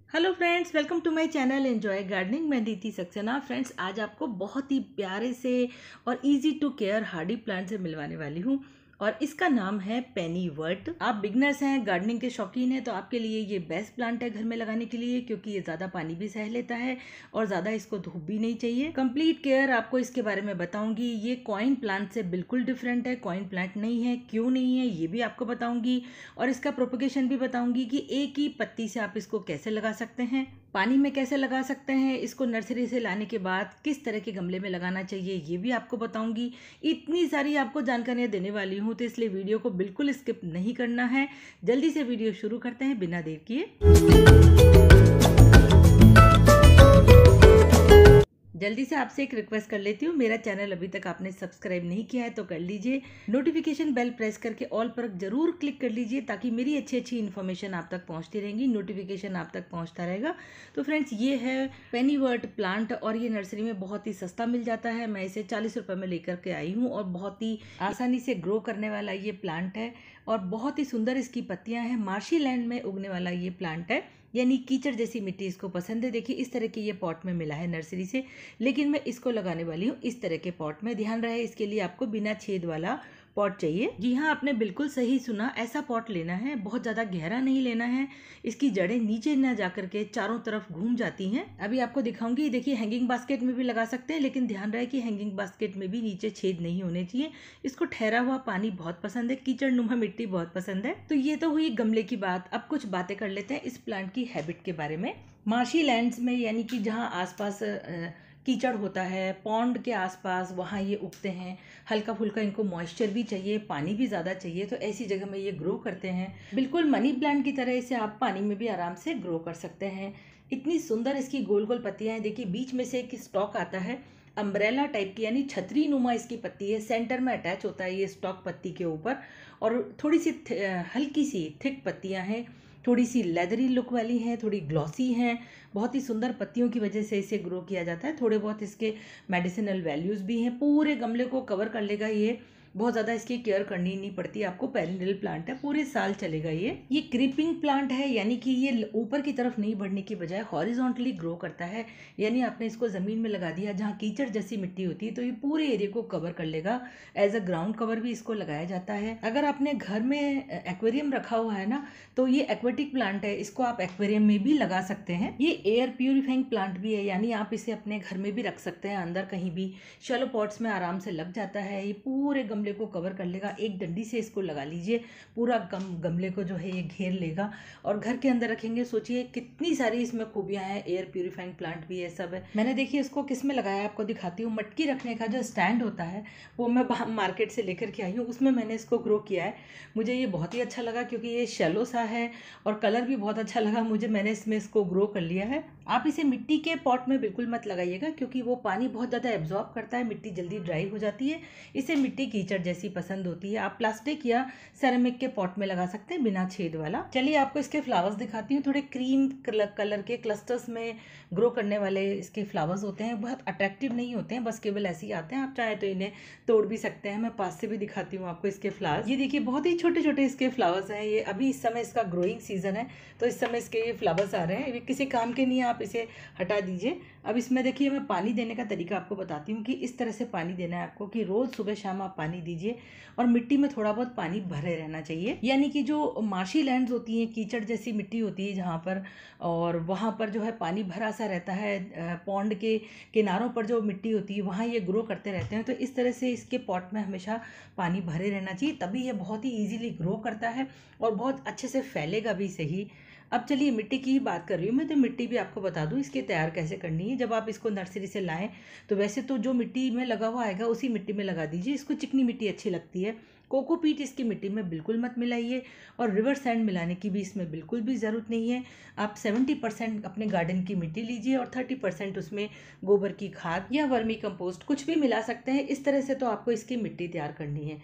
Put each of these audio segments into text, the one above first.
Hello friends, welcome to my channel enjoy gardening. मैं Didi Saxena. Friends, आज आपको बहुत ही प्यारे से और easy to care hardy plant से मिलवाने वाली हूँ और इसका नाम है पेनीवर्ट। आप बिगनर्स हैं, गार्डनिंग के शौकीन हैं, तो आपके लिए ये बेस्ट प्लांट है घर में लगाने के लिए, क्योंकि ये ज़्यादा पानी भी सह लेता है और ज़्यादा इसको धूप भी नहीं चाहिए। कंप्लीट केयर आपको इसके बारे में बताऊंगी। ये कॉइन प्लांट से बिल्कुल डिफरेंट है, कॉइन प्लांट नहीं है, क्यों नहीं है ये भी आपको बताऊंगी और इसका प्रोपगेशन भी बताऊंगी कि एक ही पत्ती से आप इसको कैसे लगा सकते हैं, पानी में कैसे लगा सकते हैं, इसको नर्सरी से लाने के बाद किस तरह के गमले में लगाना चाहिए ये भी आपको बताऊंगी। इतनी सारी आपको जानकारियां देने वाली हूं, तो इसलिए वीडियो को बिल्कुल स्किप नहीं करना है। जल्दी से वीडियो शुरू करते हैं बिना देर किए। जल्दी से आपसे एक रिक्वेस्ट कर लेती हूँ, मेरा चैनल अभी तक आपने सब्सक्राइब नहीं किया है तो कर लीजिए। नोटिफिकेशन बेल प्रेस करके ऑल पर जरूर क्लिक कर लीजिए, ताकि मेरी अच्छी अच्छी इन्फॉर्मेशन आप तक पहुँचती रहेंगी, नोटिफिकेशन आप तक पहुँचता रहेगा। तो फ्रेंड्स, ये है पेनीवर्ट प्लांट और ये नर्सरी में बहुत ही सस्ता मिल जाता है। मैं इसे 40 रुपये में लेकर के आई हूँ और बहुत ही आसानी से ग्रो करने वाला ये प्लांट है और बहुत ही सुंदर इसकी पत्तियाँ हैं। मार्शी लैंड में उगने वाला ये प्लांट है, यानी कीचड़ जैसी मिट्टी इसको पसंद है। देखिए, इस तरह के ये पॉट में मिला है नर्सरी से, लेकिन मैं इसको लगाने वाली हूँ इस तरह के पॉट में। ध्यान रहे, इसके लिए आपको बिना छेद वाला पॉट चाहिए। जी हाँ, आपने बिल्कुल सही सुना, ऐसा पॉट लेना है, बहुत ज़्यादा गहरा नहीं लेना है। इसकी जड़ें नीचे ना जा करके चारों तरफ घूम जाती हैं। अभी आपको दिखाऊंगी। देखिए, हैंगिंग बास्केट में भी लगा सकते हैं, लेकिन ध्यान रहे कि हैंगिंग बास्केट में भी नीचे छेद नहीं होने चाहिए। इसको ठहरा हुआ पानी बहुत पसंद है, कीचड़ नुमा मिट्टी बहुत पसंद है। तो ये तो हुई गमले की बात। अब कुछ बातें कर लेते हैं इस प्लांट की हैबिट के बारे में। मार्शी लैंड्स में, यानी कि जहाँ आसपास कीचड़ होता है, पॉन्ड के आसपास, वहाँ ये उगते हैं। हल्का फुल्का इनको मॉइस्चर भी चाहिए, पानी भी ज़्यादा चाहिए, तो ऐसी जगह में ये ग्रो करते हैं। बिल्कुल मनी प्लांट की तरह इसे आप पानी में भी आराम से ग्रो कर सकते हैं। इतनी सुंदर इसकी गोल गोल पत्तियाँ हैं। देखिए, बीच में से एक स्टॉक आता है, अम्ब्रेला टाइप की, यानी छतरी नुमा इसकी पत्ती है। सेंटर में अटैच होता है ये स्टॉक पत्ती के ऊपर, और थोड़ी सी हल्की सी थिक पत्तियाँ हैं, थोड़ी सी लेदरी लुक वाली हैं, थोड़ी ग्लॉसी हैं। बहुत ही सुंदर पत्तियों की वजह से इसे ग्रो किया जाता है। थोड़े बहुत इसके मेडिसिनल वैल्यूज़ भी हैं। पूरे गमले को कवर कर लेगा ये, बहुत ज़्यादा इसकी केयर करनी नहीं पड़ती आपको। पेरिनियल प्लांट है, पूरे साल चलेगा ये क्रीपिंग प्लांट है, यानी कि ये ऊपर की तरफ नहीं बढ़ने की बजाय हॉरिजॉन्टली ग्रो करता है। यानी आपने इसको ज़मीन में लगा दिया जहाँ कीचड़ जैसी मिट्टी होती है, तो ये पूरे एरिया को कवर कर लेगा। एज अ ग्राउंड कवर भी इसको लगाया जाता है। अगर आपने घर में एक्वेरियम रखा हुआ है ना, तो ये एक्वेटिक प्लांट है, इसको आप एक्वेरियम में भी लगा सकते हैं। ये एयर प्यूरिफाइंग प्लांट भी है, यानी आप इसे अपने घर में भी रख सकते हैं, अंदर कहीं भी शैलो पॉट्स में आराम से लग जाता है। ये पूरे गमले को कवर कर लेगा। एक डंडी से इसको लगा लीजिए, पूरा गमले को जो है ये घेर लेगा और घर के अंदर रखेंगे। सोचिए कितनी सारी इसमें खूबियां हैं। एयर प्यूरिफाइंग प्लांट भी है, सब है। मैंने देखिए इसको किस में लगाया, आपको दिखाती हूँ। मटकी रखने का जो स्टैंड होता है, वो मैं मार्केट से लेकर के आई हूँ, उसमें मैंने इसको ग्रो किया है। मुझे ये बहुत ही अच्छा लगा, क्योंकि ये शैलो सा है और कलर भी बहुत अच्छा लगा मुझे। मैंने इसमें इसको ग्रो कर लिया है। आप इसे मिट्टी के पॉट में बिल्कुल मत लगाइएगा, क्योंकि वो पानी बहुत ज़्यादा एब्जॉर्ब करता है, मिट्टी जल्दी ड्राई हो जाती है। इसे मिट्टी कीचड़ जैसी पसंद होती है। आप प्लास्टिक या सेरेमिक के पॉट में लगा सकते हैं, बिना छेद वाला। चलिए आपको इसके फ्लावर्स दिखाती हूँ। थोड़े क्रीम कलर के क्लस्टर्स में ग्रो करने वाले इसके फ्लावर्स होते हैं। बहुत अट्रैक्टिव नहीं होते हैं, बस केवल ऐसे ही आते हैं। आप चाहे तो इन्हें तोड़ भी सकते हैं। मैं पास से भी दिखाती हूँ आपको इसके फ्लावर्स। ये देखिए, बहुत ही छोटे छोटे इसके फ्लावर्स हैं। ये अभी इस समय इसका ग्रोइंग सीजन है, तो इस समय इसके ये फ्लावर्स आ रहे हैं। ये किसी काम के नहीं है, आप इसे हटा दीजिए। अब इसमें देखिए, मैं पानी देने का तरीका आपको बताती हूँ कि इस तरह से पानी देना है आपको, कि रोज़ सुबह शाम आप पानी दीजिए और मिट्टी में थोड़ा बहुत पानी भरे रहना चाहिए। यानी कि जो मार्शी लैंड्स होती हैं, कीचड़ जैसी मिट्टी होती है जहाँ पर, और वहाँ पर जो है पानी भरा सा रहता है। पॉन्ड के किनारों पर जो मिट्टी होती है, वहाँ ये ग्रो करते रहते हैं। तो इस तरह से इसके पॉट में हमेशा पानी भरे रहना चाहिए, तभी ये बहुत ही ईजिली ग्रो करता है और बहुत अच्छे से फैलेगा भी सही। अब चलिए, मिट्टी की ही बात कर रही हूँ मैं, तो मिट्टी भी आपको बता दूँ इसकी तैयार कैसे करनी है। जब आप इसको नर्सरी से लाएं, तो वैसे तो जो मिट्टी में लगा हुआ आएगा उसी मिट्टी में लगा दीजिए। इसको चिकनी मिट्टी अच्छी लगती है। कोकोपीट इसकी मिट्टी में बिल्कुल मत मिलाइए, और रिवर सैंड मिलाने की भी इसमें बिल्कुल भी ज़रूरत नहीं है। आप 70% अपने गार्डन की मिट्टी लीजिए और 30% उसमें गोबर की खाद या वर्मी कंपोस्ट कुछ भी मिला सकते हैं। इस तरह से तो आपको इसकी मिट्टी तैयार करनी है।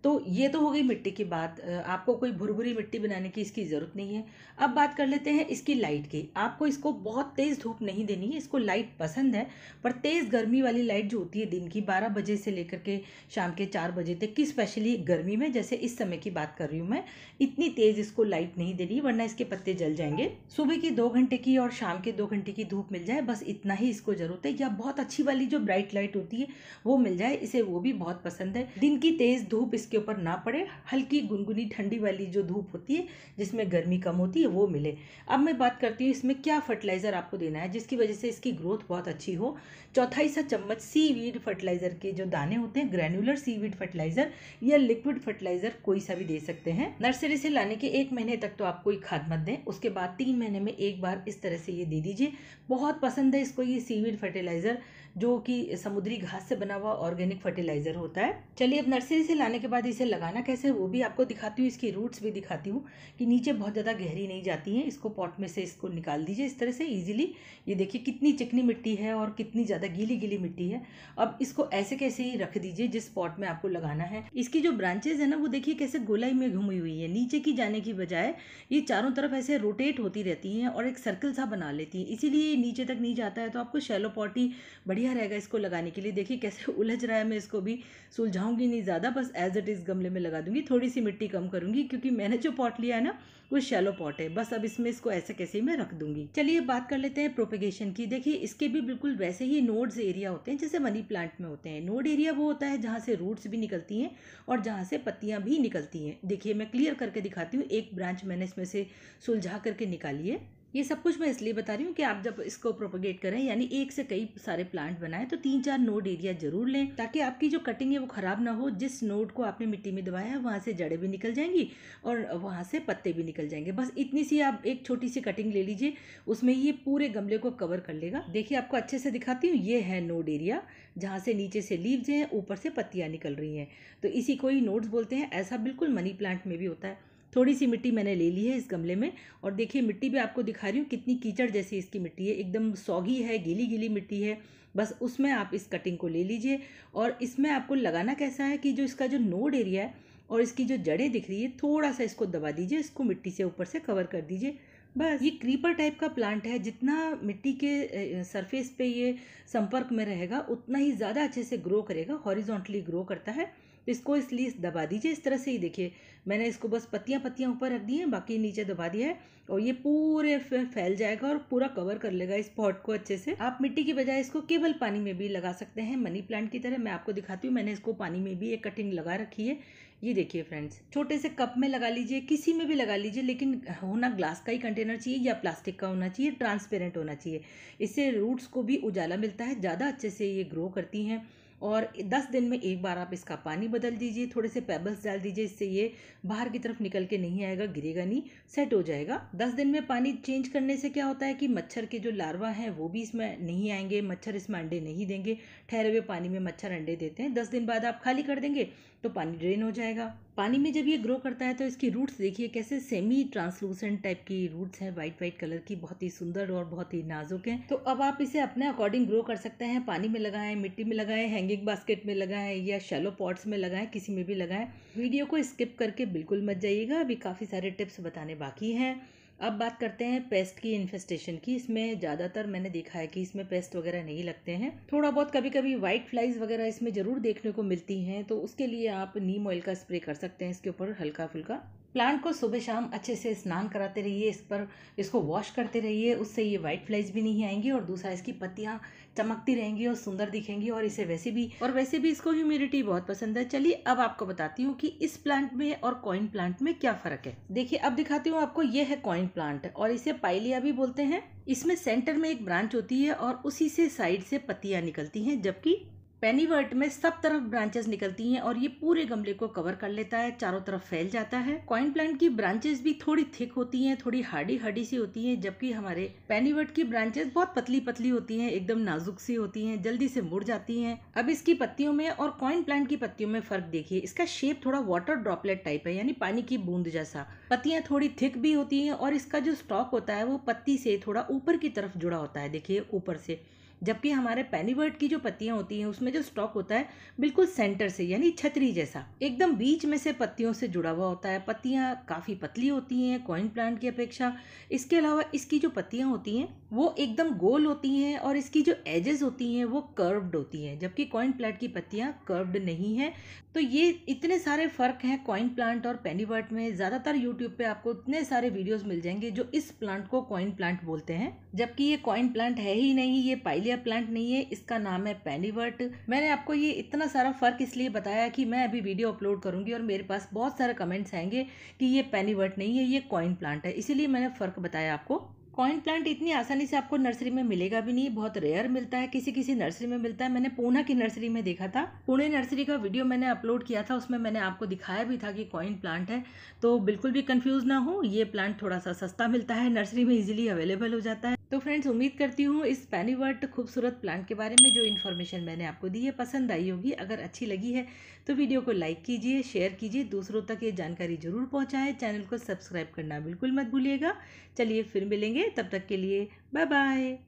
तो ये तो हो गई मिट्टी की बात। आपको कोई भुरभुरी मिट्टी बनाने की इसकी ज़रूरत नहीं है। अब बात कर लेते हैं इसकी लाइट की। आपको इसको बहुत तेज़ धूप नहीं देनी है, इसको लाइट पसंद है पर तेज़ गर्मी वाली लाइट जो होती है दिन की 12 बजे से लेकर के शाम के 4 बजे तक की, स्पेशली गर्मी में जैसे इस समय की बात कर रही हूँ मैं, इतनी तेज़ इसको लाइट नहीं देनी वरना इसके पत्ते जल जाएंगे। सुबह की 2 घंटे की और शाम के 2 घंटे की धूप मिल जाए, बस इतना ही इसको ज़रूरत है। या बहुत अच्छी वाली जो ब्राइट लाइट होती है वो मिल जाए, इसे वो भी बहुत पसंद है। दिन की तेज़ धूप इसके ऊपर ना पड़े, हल्की गुनगुनी ठंडी वाली जो धूप होती है जिसमें गर्मी कम होती है वो मिले। अब मैं बात करती हूँ इसमें क्या फर्टिलाइज़र आपको देना है जिसकी वजह से इसकी ग्रोथ बहुत अच्छी हो। 1/4 सा चम्मच सीवीड फर्टिलाइज़र के जो दाने होते हैं, ग्रैन्युलर सीवीड फर्टिलाइज़र या लिक्विड फर्टिलाइज़र कोई सा भी दे सकते हैं। नर्सरी से लाने के 1 महीने तक तो आप कोई खाद मत दें, उसके बाद 3 महीने में एक बार इस तरह से ये दे दीजिए। बहुत पसंद है इसको ये सीवीड फर्टिलाइज़र, जो कि समुद्री घास से बना हुआ ऑर्गेनिक फर्टिलाइज़र होता है। चलिए अब नर्सरी से लाने के बाद इसे लगाना कैसे है वो भी आपको दिखाती हूँ, इसकी रूट्स भी दिखाती हूँ कि नीचे बहुत ज़्यादा गहरी नहीं जाती हैं। इसको पॉट में से इसको निकाल दीजिए इस तरह से ईजिली। ये देखिए कितनी चिकनी मिट्टी है और कितनी ज़्यादा गीली गीली मिट्टी है। अब इसको ऐसे कैसे ही रख दीजिए जिस पॉट में आपको लगाना है। इसकी जो ब्रांचेज है ना वो देखिए कैसे गोलाई में घूमी हुई है, नीचे की जाने की बजाय ये चारों तरफ ऐसे रोटेट होती रहती हैं और एक सर्कल सा बना लेती हैं, इसीलिए ये नीचे तक नहीं जाता है। तो आपको शैलो पॉट ही बढ़िया रहेगा इसको लगाने के लिए। देखिए कैसे उलझ रहा है, मैं इसको भी सुलझाऊंगी नहीं ज़्यादा, बस एज इट इज़ गमले में लगा दूंगी। थोड़ी सी मिट्टी कम करूंगी क्योंकि मैंने जो पॉट लिया है ना वो शैलो पॉट है। बस अब इसमें इसको ऐसे कैसे ही मैं रख दूंगी। चलिए बात कर लेते हैं प्रोपेगेशन की। देखिए इसके भी बिल्कुल वैसे ही नोड्स एरिया होते हैं जैसे मनी प्लांट में होते हैं। नोड एरिया वो होता है जहाँ से रूट्स भी निकलती हैं और जहाँ से पत्तियाँ भी निकलती हैं। देखिए मैं क्लियर करके दिखाती हूँ, एक ब्रांच मैंने इसमें से सुलझा करके निकाली है। ये सब कुछ मैं इसलिए बता रही हूँ कि आप जब इसको प्रोपगेट करें यानी एक से कई सारे प्लांट बनाएं तो 3-4 नोड एरिया जरूर लें ताकि आपकी जो कटिंग है वो खराब ना हो। जिस नोड को आपने मिट्टी में दबाया है वहाँ से जड़ें भी निकल जाएंगी और वहाँ से पत्ते भी निकल जाएंगे। बस इतनी सी आप एक छोटी सी कटिंग ले लीजिए, उसमें ये पूरे गमले को कवर कर लेगा। देखिए आपको अच्छे से दिखाती हूँ, ये है नोड एरिया जहाँ से नीचे से लीव्स हैं, ऊपर से पत्तियाँ निकल रही हैं, तो इसी को ही नोड्स बोलते हैं। ऐसा बिल्कुल मनी प्लांट में भी होता है। थोड़ी सी मिट्टी मैंने ले ली है इस गमले में और देखिए मिट्टी भी आपको दिखा रही हूँ कितनी कीचड़ जैसी इसकी मिट्टी है, एकदम सौगी है, गीली गीली मिट्टी है। बस उसमें आप इस कटिंग को ले लीजिए और इसमें आपको लगाना कैसा है कि जो इसका जो नोड एरिया है और इसकी जो जड़ें दिख रही है थोड़ा सा इसको दबा दीजिए, इसको मिट्टी से ऊपर से कवर कर दीजिए। बस ये क्रीपर टाइप का प्लांट है, जितना मिट्टी के सरफेस पे ये संपर्क में रहेगा उतना ही ज़्यादा अच्छे से ग्रो करेगा, हॉरिजॉन्टली ग्रो करता है। तो इसको इसलिए दबा दीजिए इस तरह से ही। देखिए मैंने इसको बस पत्तियां पत्तियां ऊपर रख दी हैं, बाकी नीचे दबा दिया है और ये पूरे फैल जाएगा और पूरा कवर कर लेगा इस पॉट को अच्छे से। आप मिट्टी की बजाय इसको केवल पानी में भी लगा सकते हैं मनी प्लांट की तरह। मैं आपको दिखाती हूँ, मैंने इसको पानी में भी एक कटिंग लगा रखी है। ये देखिए फ्रेंड्स, छोटे से कप में लगा लीजिए, किसी में भी लगा लीजिए, लेकिन होना ग्लास का ही कंटेनर चाहिए या प्लास्टिक का होना चाहिए, ट्रांसपेरेंट होना चाहिए। इससे रूट्स को भी उजाला मिलता है, ज़्यादा अच्छे से ये ग्रो करती हैं। और 10 दिन में एक बार आप इसका पानी बदल दीजिए, थोड़े से पेबल्स डाल दीजिए, इससे ये बाहर की तरफ निकल के नहीं आएगा, गिरेगा नहीं, सेट हो जाएगा। 10 दिन में पानी चेंज करने से क्या होता है कि मच्छर के जो लार्वा हैं वो भी इसमें नहीं आएंगे, मच्छर इसमें अंडे नहीं देंगे। ठहरे हुए पानी में मच्छर अंडे देते हैं, 10 दिन बाद आप खाली कर देंगे तो पानी ड्रेन हो जाएगा। पानी में जब ये ग्रो करता है तो इसकी रूट्स देखिए कैसे सेमी ट्रांसलूसेंट टाइप की रूट्स हैं, वाइट वाइट कलर की, बहुत ही सुंदर और बहुत ही नाजुक हैं। तो अब आप इसे अपने अकॉर्डिंग ग्रो कर सकते हैं, पानी में लगाएं, मिट्टी में लगाएं, हैंगिंग बास्केट में लगाएं या शैलो पॉट्स में लगाएं, किसी में भी लगाएं। वीडियो को स्किप करके बिल्कुल मत जाइएगा, अभी काफ़ी सारे टिप्स बताने बाकी हैं। अब बात करते हैं पेस्ट की, इन्फेस्टेशन की। इसमें ज़्यादातर मैंने देखा है कि इसमें पेस्ट वगैरह नहीं लगते हैं, थोड़ा बहुत कभी कभी वाइट फ्लाइज वगैरह इसमें ज़रूर देखने को मिलती हैं, तो उसके लिए आप नीम ऑयल का स्प्रे कर सकते हैं इसके ऊपर हल्का फुल्का। प्लांट को सुबह शाम अच्छे से स्नान कराते रहिए, इस पर इसको वॉश करते रहिए, उससे ये वाइट फ्लाइज भी नहीं आएंगी और दूसरा इसकी पत्तियाँ चमकती रहेंगी और सुंदर दिखेंगी और इसे वैसे भी इसको ह्यूमिडिटी बहुत पसंद है। चलिए अब आपको बताती हूँ कि इस प्लांट में और कॉइन प्लांट में क्या फ़र्क है। देखिए अब दिखाती हूँ आपको, ये है कॉइन प्लांट और इसे पाइलिया भी बोलते हैं। इसमें सेंटर में एक ब्रांच होती है और उसी से साइड से पत्तियाँ निकलती हैं, जबकि पेनीवर्ट में सब तरफ ब्रांचेस निकलती हैं और ये पूरे गमले को कवर कर लेता है, चारों तरफ फैल जाता है। कॉइन प्लांट की ब्रांचेस भी थोड़ी थिक होती हैं, थोड़ी हार्डी सी होती हैं, जबकि हमारे पेनीवर्ट की ब्रांचेस बहुत पतली पतली होती हैं, एकदम नाजुक सी होती हैं, जल्दी से मुड़ जाती हैं। अब इसकी पत्तियों में और कॉइन प्लांट की पत्तियों में फर्क देखिए, इसका शेप थोड़ा वाटर ड्रॉपलेट टाइप है, यानी पानी की बूंद जैसा। पत्तियां थोड़ी थिक भी होती हैं और इसका जो स्टॉक होता है वो पत्ती से थोड़ा ऊपर की तरफ जुड़ा होता है, देखिए ऊपर से। जबकि हमारे पेनीवर्ट की जो पत्तियां होती हैं उसमें जो स्टॉक होता है बिल्कुल सेंटर से, यानी छतरी जैसा एकदम बीच में से पत्तियों से जुड़ा हुआ होता है। पत्तियां काफ़ी पतली होती हैं कॉइन प्लांट की अपेक्षा। इसके अलावा इसकी जो पत्तियां होती हैं वो एकदम गोल होती हैं और इसकी जो एजेस होती हैं वो कर्व्ड होती हैं, जबकि कॉइन प्लांट की पत्तियां कर्व्ड नहीं हैं। तो ये इतने सारे फ़र्क हैं कॉइन प्लांट और पेनीवर्ट में। ज़्यादातर यूट्यूब पे आपको इतने सारे वीडियोस मिल जाएंगे जो इस प्लांट को कॉइन प्लांट बोलते हैं, जबकि ये कॉइन प्लांट है ही नहीं, ये पाइलिया प्लांट नहीं है, इसका नाम है पेनीवर्ट। मैंने आपको ये इतना सारा फ़र्क इसलिए बताया कि मैं अभी वीडियो अपलोड करूंगी और मेरे पास बहुत सारे कमेंट्स आएंगे कि ये पेनीवर्ट नहीं है, ये कॉइन प्लांट है, इसीलिए मैंने फ़र्क बताया आपको। कॉइन प्लांट इतनी आसानी से आपको नर्सरी में मिलेगा भी नहीं, बहुत रेयर मिलता है, किसी किसी नर्सरी में मिलता है। मैंने पूना की नर्सरी में देखा था, पुणे नर्सरी का वीडियो मैंने अपलोड किया था, उसमें मैंने आपको दिखाया भी था कि कॉइन प्लांट है। तो बिल्कुल भी कंफ्यूज ना हो, ये प्लांट थोड़ा सा सस्ता मिलता है, नर्सरी में इजीली अवेलेबल हो जाता है। तो फ्रेंड्स, उम्मीद करती हूँ इस पेनीवर्ट खूबसूरत प्लांट के बारे में जो इन्फॉर्मेशन मैंने आपको दी है पसंद आई होगी। अगर अच्छी लगी है तो वीडियो को लाइक कीजिए, शेयर कीजिए, दूसरों तक ये जानकारी जरूर पहुँचाएं। चैनल को सब्सक्राइब करना बिल्कुल मत भूलिएगा। चलिए फिर मिलेंगे, तब तक के लिए बाय बाय।